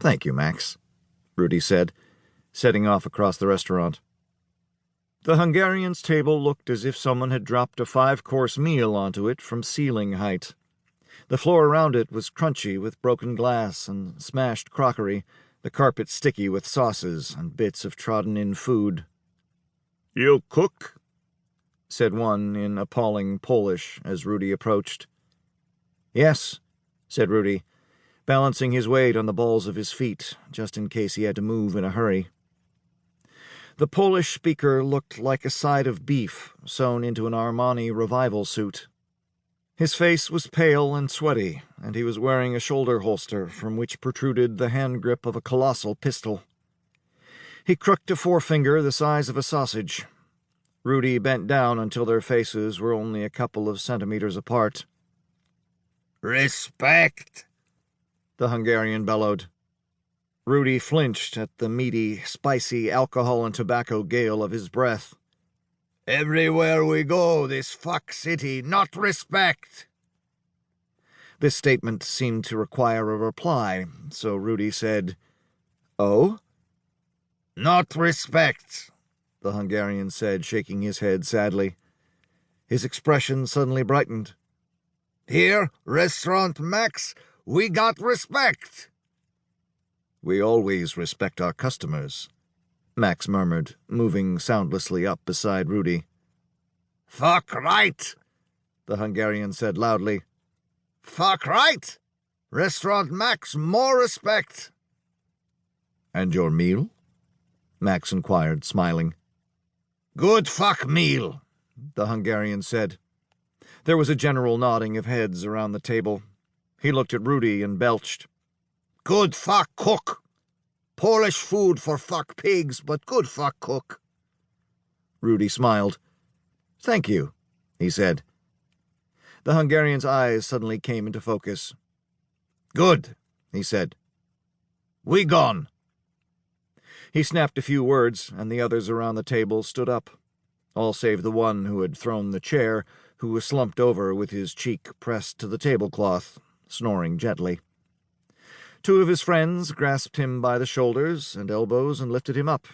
"Thank you, Max," Rudy said, setting off across the restaurant. The Hungarian's table looked as if someone had dropped a 5-course meal onto it from ceiling height. The floor around it was crunchy with broken glass and smashed crockery, the carpet sticky with sauces and bits of trodden-in food. "You cook?" said one in appalling Polish as Rudy approached. "Yes," said Rudy, balancing his weight on the balls of his feet, just in case he had to move in a hurry. The Polish speaker looked like a side of beef sewn into an Armani revival suit. His face was pale and sweaty, and he was wearing a shoulder holster from which protruded the hand grip of a colossal pistol. He crooked a forefinger the size of a sausage. Rudy bent down until their faces were only a couple of centimeters apart. "Respect!" the Hungarian bellowed. Rudy flinched at the meaty, spicy alcohol and tobacco gale of his breath. "Everywhere we go, this fuck city, not respect!" This statement seemed to require a reply, so Rudy said, "Oh?" "Not respect," the Hungarian said, shaking his head sadly. His expression suddenly brightened. "Here, Restaurant Max, we got respect." "We always respect our customers," Max murmured, moving soundlessly up beside Rudy. "Fuck right," the Hungarian said loudly. "Fuck right! Restaurant Max, more respect." "And your meal?" Max inquired, smiling. "Good fuck meal," the Hungarian said. There was a general nodding of heads around the table. He looked at Rudy and belched. "Good fuck cook. Polish food for fuck pigs, but good fuck cook." Rudy smiled. "Thank you," he said. The Hungarian's eyes suddenly came into focus. "Good," he said. "We gone." He snapped a few words, and the others around the table stood up, all save the one who had thrown the chair, who was slumped over with his cheek pressed to the tablecloth, snoring gently. Two of his friends grasped him by the shoulders and elbows and lifted him up.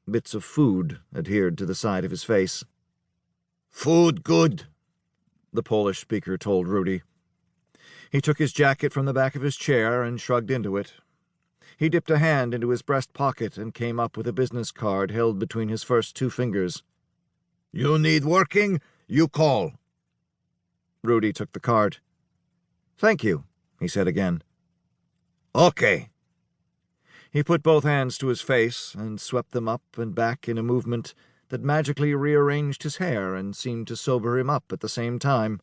Bits of food adhered to the side of his face. "Food good," the Polish speaker told Rudy. He took his jacket from the back of his chair and shrugged into it. He dipped a hand into his breast pocket and came up with a business card held between his first 2 fingers. "You need working? You call." Rudy took the card. "Thank you," he said again. "Okay." He put both hands to his face and swept them up and back in a movement that magically rearranged his hair and seemed to sober him up at the same time.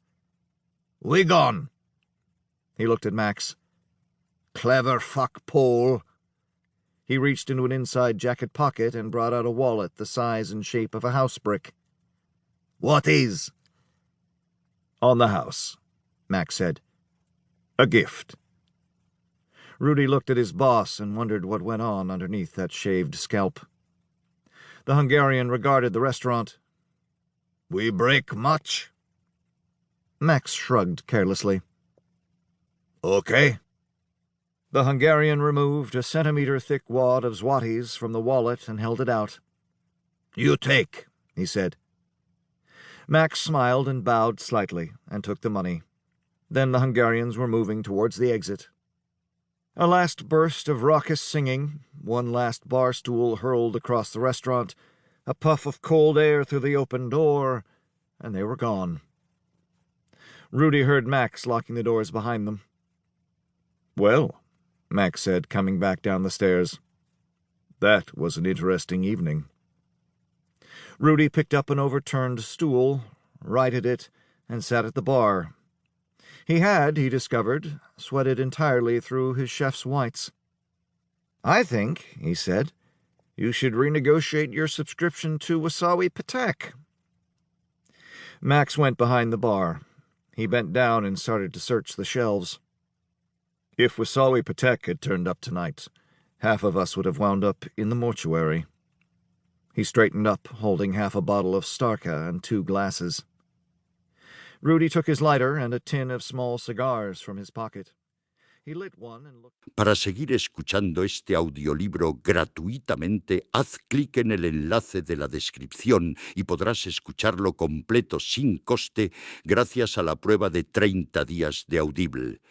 "We gone." He looked at Max. "Clever fuck Pole." He reached into an inside jacket pocket and brought out a wallet the size and shape of a house brick. "What is?" "On the house," Max said. "A gift." Rudy looked at his boss and wondered what went on underneath that shaved scalp. The Hungarian regarded the restaurant. "We break much?" Max shrugged carelessly. "Okay." The Hungarian removed a centimeter-thick wad of zlotys from the wallet and held it out. "You take," he said. Max smiled and bowed slightly and took the money. Then the Hungarians were moving towards the exit. A last burst of raucous singing, one last bar stool hurled across the restaurant, a puff of cold air through the open door, and they were gone. Rudy heard Max locking the doors behind them. "Well," Max said, coming back down the stairs. "That was an interesting evening." Rudy picked up an overturned stool, righted it, and sat at the bar. He had, he discovered, sweated entirely through his chef's whites. "I think," he said, "you should renegotiate your subscription to Wasawi Patek." Max went behind the bar. He bent down and started to search the shelves. "If Wasawi Patek had turned up tonight, half of us would have wound up in the mortuary." He straightened up, holding half a bottle of Starka and 2 glasses. Rudy took his lighter and a tin of small cigars from his pocket. He lit one and looked. Para seguir escuchando este audiolibro gratuitamente, haz clic en el enlace de la descripción y podrás escucharlo completo sin coste gracias a la prueba de 30 días de Audible.